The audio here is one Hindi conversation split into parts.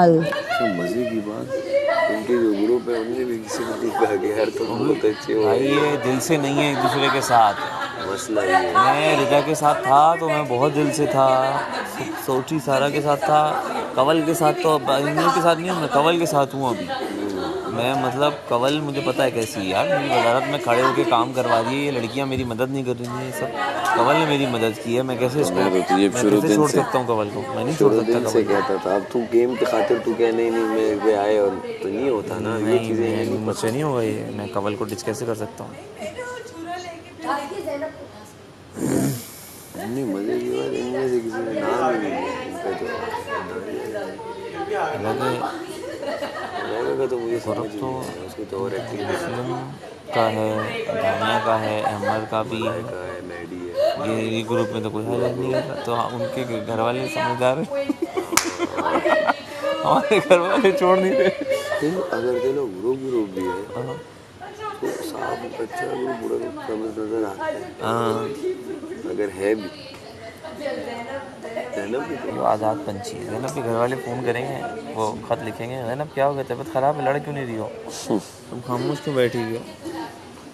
कमाल। मजे की बात, उनके जो ग्रुप है उनने भी किसी को नहीं कहा कि यार तुम बहुत अच्छे हो। भाई ये दिल से नहीं है एक दूसरे के साथ, मसला ये है। मैं रिदा के साथ था तो मैं बहुत दिल से था, सोची सारा के साथ था, कवल के साथ तो इनके के साथ नहीं हूँ, मैं कवल के साथ हूँ अभी। मैं मतलब कवल मुझे पता है कैसी है यार, मेरी वजारत में खड़े होकर काम करवा रही है, ये लड़कियां मेरी मदद नहीं कर रही हैं, ये सब कवल ने मेरी मदद की है। मैं कैसे इसको मैं कैसे छोड़ सकता हूँ कवल को, मैं नहीं छोड़ सकता कवल से कहता था। अब तू गेम के खातिर तू कह नहीं मैं आए और तो नहीं होता ना, ये चीज़ें मुझसे नहीं होगा ये, मैं कवल को डिच कैसे कर सकता हूँ। नहीं मजे की बात, इनमें से किसी ने नाम ही नहीं लिया इनका, तो मुझे समझ तो उसको तो और एक्टिंग का है, दानिया का है, अहमद का भी है, मैडी है, ये ग्रुप में तो कोई हाईलाइट नहीं करता, तो उनके घर वाले समझदार हैं। हमारे घर वाले छोड़ नहीं रहे। अगर चलो ग्रुप भी है तो साफ अच्छा ग्रुप पूरा समझ नजर आता है। अगर है भी तो आज़ाद पंछी है। ज़ैनब के घर वाले फ़ोन करेंगे, वो ख़त लिखेंगे, ज़ैनब क्या हो गया, तबीयत ख़राब है, लड़ क्यों नहीं रही हो, तुम खामोश क्यों बैठी हुई हो।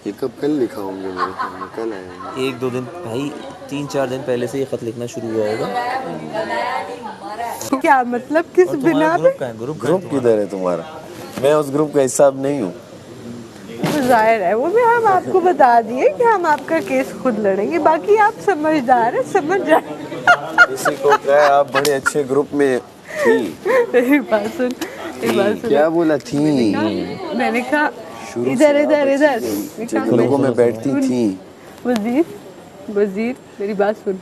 ये कब कल लिखा होंगे मेरे सामने, कल आएंगे 1-2 दिन भाई, 3-4 दिन पहले से ये ख़त लिखना शुरू हुआ होगा। क्या मतलब, किस बिना पे? ग्रुप किधर है तुम्हारा? मैं उस ग्रुप का हिस्सा नहीं हूँ। जाहिर है, वो भी हम आपको बता दिए कि हम आपका केस खुद लड़ेंगे, बाकी आप समझदार है, समझ जाए। किसी को क्या, आप बड़े अच्छे ग्रुप में थी। एक बात सुन। क्या बोला थी? मैंने कहा इधर ग्रुपों में बैठती थी। वजीर मेरी बात सुन।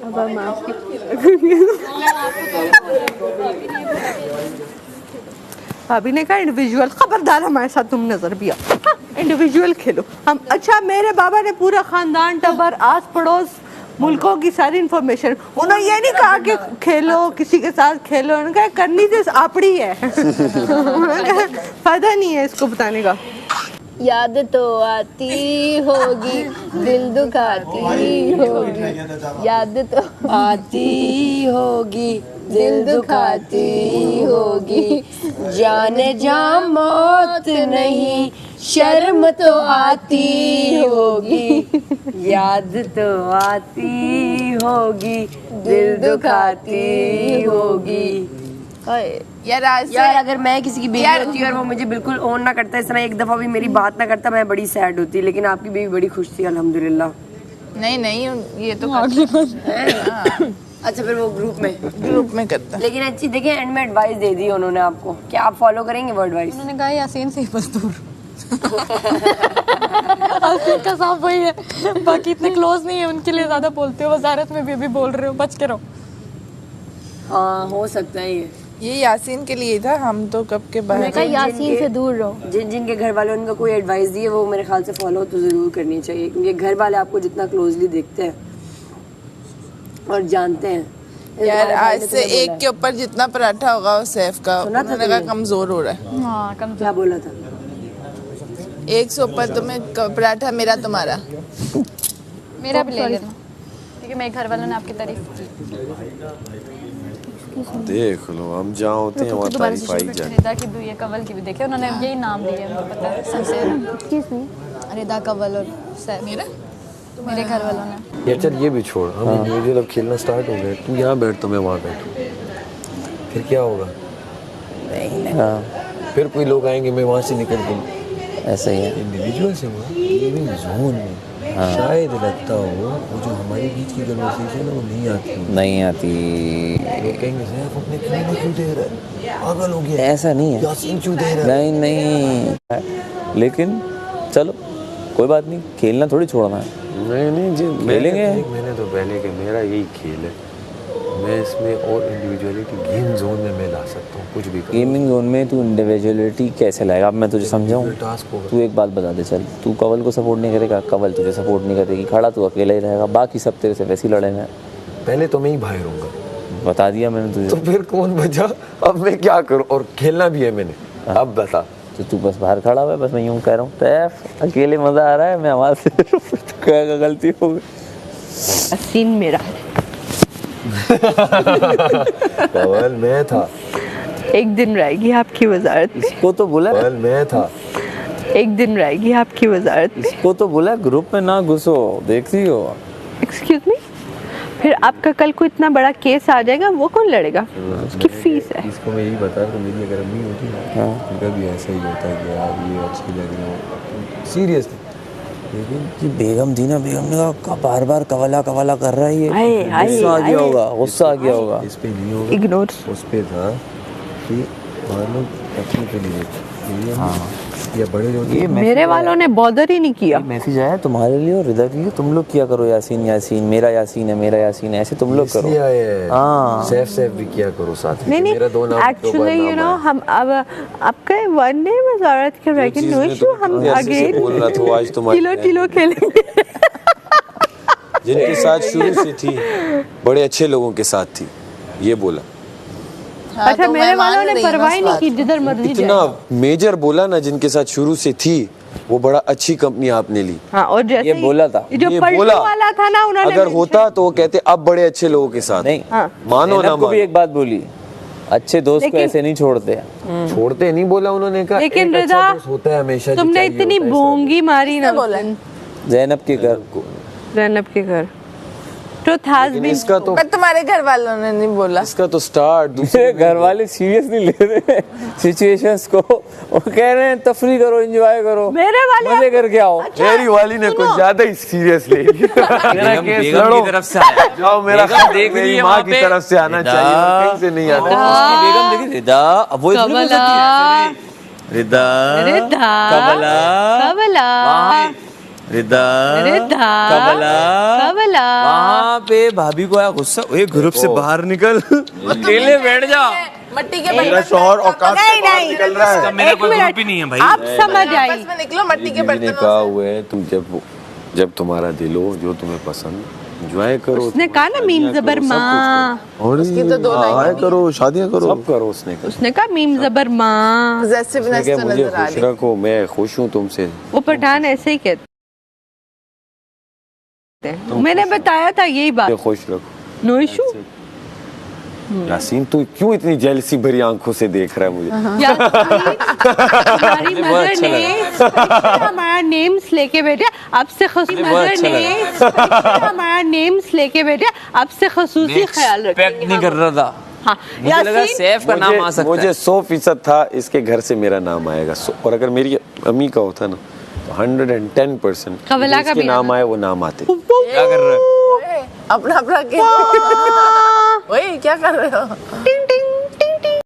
अब हम आपकी भाभी ने कहा इंडिविजुअल, खबरदार हमारे साथ तुम नजर भी आओ, इंडिविजुअल खेलो हम। अच्छा, मेरे बाबा ने पूरा खानदान टबर आस पड़ोस मुल्कों की सारी इंफॉर्मेशन, उन्होंने ये नहीं कहा कि खेलो किसी के साथ खेलो, उन्होंने कहा करनी तो आपड़ी है। फायदा नहीं है इसको बताने का। याद तो आती होगी, दिल दुखाती होगी, याद तो आती होगी, दिल दुखाती होगी, जाने जा मौत नहीं, शर्म तो आती होगी, याद तो आती होगी, दिल दुखाती होगी। यार अगर मैं किसी की बीवी होती और वो मुझे बिल्कुल ओन ना करता, इस तरह एक दफा भी मेरी बात ना करता, मैं बड़ी सैड होती। लेकिन आपकी बीवी बड़ी खुश थी अल्हम्दुलिल्लाह। नहीं ये तो अच्छा, फिर वो ग्रुप में करता। लेकिन अच्छी देखिए, एंड में एडवाइस दे दी उन्होंने आपको, क्या आप फॉलो करेंगे वो एडवाइस? उन्होंने कहा यासीन से बस दूर। यासीन का साफ वही है, बाकी इतने क्लोज नहीं है, उनके लिए ज्यादा बोलते हो, वजारत में भी बोल रहे हो, बच के रहो। हाँ, हो सकता है ये यासीन के लिए था, हम तो कब के बाद यासीन से दूर रहो। जिनके घर वाले उनको कोई एडवाइस दी है, वो मेरे ख्याल से फॉलो तो जरूर करनी चाहिए, क्योंकि घर वाले आपको जितना क्लोजली देखते हैं और जानते हैं। यार आज से एक के ऊपर जितना पराठा होगा वो सैफ का, उन्होंने कहा कमजोर हो रहा है। हाँ, कमजोर। क्या बोला था? 1 से ऊपर तुम्हें पराठा, मेरा तुम्हारा, मेरा भी ले लेना, क्योंकि मेरे घर वालों ने आपकी तारीफ की। देख लो, हम जहाँ होते हैं वहाँ तारीफ आई जाए। रिदा की भी, कवल की भी देखे, उन्होंने यही नाम दिए, उनको पता है सबसे। किसने? रिदा, कवल और सैफ। मेरे घर वालों ने। यार चल ये भी छोड़, हम इंडिविजुअल अब खेलना स्टार्ट हो गया। तू यहाँ बैठ तो मैं वहाँ बैठूँ, फिर क्या होगा? फिर कोई लोग आएंगे, मैं वहाँ से निकल दूँ, ऐसा ही है। इंडिविजुअल से वहाँ लिविंग जोन में शायद लगता हो वो जो हमारे बीच की कन्वर्सेशन है वो नहीं आती। लोग कहेंगे सैफ अपने खेलने क्यों दे रहा है, पागल हो गया, ऐसा नहीं है, यासीन क्यों दे रहा है? नहीं, लेकिन चलो कोई बात नहीं, खेलना थोड़ी छोड़ना है। नहीं जी, खेलेंगे। मैंने तो पहले कि मेरा यही खेल है, मैं इसमें और इंडिविजुअलिटी गेम जोन में मैं ला सकता हूँ, कुछ भी। गेमिंग जोन में तू इंडिविजुअलिटी कैसे लाएगा? अब मैं तुझे समझाऊँ, तू एक बात बता दे, चल तू कवल को सपोर्ट नहीं करेगा, कवल तुझे सपोर्ट नहीं करेगी, खड़ा तू अकेला ही रहेगा, बाकी सब तेरे से वैसे ही लड़ेंगे। पहले तो मैं ही बाहर रहूँगा, बता दिया मैंने तुझे। तो फिर कौन बचा? अब मैं क्या करूँ? और खेलना भी है मैंने। अब बता। तो तू बस बाहर खड़ा हुआ है, बस मैं यूँ कह रहा हूँ सैफ अकेले मज़ा आ रहा है, मैं आवाज़ से क्या गलती हो गई। सीन मेरा कवल मैं था, एक दिन रहेगी आपकी वजारत में, इसको तो बोला, कवल मैं था। एक दिन रहेगी आपकी वजारत में। इसको तो बोला ग्रुप में ना घुसो, देख रही हो। एक्सक्यूज मी, फिर आपका कल को इतना बड़ा केस आ जाएगा, वो कौन लड़ेगा? उसकी फीस है। इसको मैं यही बता रहा हूँ, मेरी अगर अम्मी होती ना, उनका भी ऐसा ही होता है कि यार ये अच्छी लग रही हो, सीरियसली। लेकिन कि बेगम थी ना, बेगम ने कहा बार बार कवला कवला कर रहा है ये, आए, आए, गुस्सा आ गया आए। होगा, गुस्सा आ गया होगा। इस पे नहीं होगा, इग्नोर। उस पे था कि बाहर लोग टचने के लिए देते। हाँ, या बड़े जो ये मेरे वालों ने बॉदर ही नहीं किया। मैसेज आया तुम्हारे लिए और रिदा के लिए, तुम लोग किया करो यासीन यासीन, मेरा यासीन है, मेरा यासीन है, ऐसे तुम लोग करो। इसलिए आए हैं। हाँ। सैफ भी किया करो साथ में। नहीं मेरा दो नाम, दो बार एक्चुअली यू नाम नो आया। हम अब आपका वन डे वजारत कर रहे नो इशू, हम आगे बोल रहा था वो आज तुम्हारी किलो किलो खेलेंगे। जिनके साथ शुरू से थी, बड़े अच्छे लोगों के साथ थी, ये बोला। हाँ, अच्छा तो मेरे मैं मान वालों ने रही हूँ परवाह ना ही इस नहीं बात की, जिधर मर्जी इतना जाए। मेजर बोला ना, जिनके साथ शुरू से थी, वो बड़ा अच्छी कंपनी आपने ली। हाँ, और जैसे ये बोला था। जो ये पलटू बोला। वाला था ना, उन्होंने अगर होता तो वो कहते अब बड़े अच्छे लोगों के साथ। नहीं, हाँ। मानो ना ज़ैनब को भी मानो, एक बात बोली, अच्छे दोस्त को लेकिन- ऐसे नहीं छोड़ते। छोड़ते नहीं बोला उन्होंने, कहा लेकिन एक अच्छा रिदा, दोस्त होता है हमेशा, जो तुमने चाहिए इतनी होता है, बोंगी मारी ना बोला? ज़ैनब के घर को ज़ैनब के घर। ट्रुथ हैज लेकिन बीन इसका तो पर तुम्हारे घर वालों ने नहीं बोला। इसका तो स्टार्ट मेरे घर वाले सीरियस नहीं ले रहे सिचुएशंस को, वो कह रहे हैं तफरी करो, एंजॉय करो, मेरे वाले मजे करके आओ। मेरी वाली ने कुछ ज्यादा ही सीरियस ले लिया। मेरा केस लड़ो, की तरफ से आया। जाओ, मेरा बेगम देख रही मेरी है माँ वहाँ की पे। तरफ से आना रिदा। चाहिए, और कहीं से नहीं आता। उसकी बेगम देखी रिदा, अब वो इतनी बोल सकती है। रिदा, रिदा, कबला, कबला, वहाँ रिदा, रिदा, कबला, कबला। वहाँ पे भाभी को आया गुस्सा, ए ग्रुप से बाहर निकल, अकेले बैठ जा। मट्टी के मेरा शौहर औकात से नहीं, बाहर नहीं। निकल रहा है। मेरा एक कोई मिनट, ग्रुप ही नहीं है भाई। आप समझ आई। बस में निकलो मट्टी के बीवी ने बर्तनों कहा से। हुआ है, तुम जब तुम्हारा दिल हो, जो तुम्हें पसंद, एंजॉय करो। उसने कहा ना मीम जबर माँ, और उसकी तो दो लाइनें आए करो, शादियां करो, सब करो। उसने कहा, उसने कहा मीम जबर माँ। Possessiveness क्या तो मुझे नजर आ खुश रही। रखो, मैं खुश हूँ तुमसे। वो पठान ऐसे ही कहते हैं। मैंने बताया था यही बात। मुझे खुश रखो। No issue. यासीन, तू क्यों इतनी जेलसी भरी आंखों से देख रहा है मुझे? हमारी मदर ने हमारा नेम्स लेके बैठे, आपसे मदर ने हमारा नेम्स लेके बैठे, आपसे खसूसी ख्याल एक्सपेक्ट रखेंगे। नहीं कर रहा था। हाँ, मुझे लगा यासीन, सैफ का नाम आ सकता मुझे है। 100% था इसके घर से मेरा नाम आएगा। और अगर मेरी अम्मी का होता ना, तो 110% कवला का इसके भी नाम आए, वो नाम आते। क्या कर रहे हो? ओए, अपना अपना क्या? ओए क्या कर रहे हो?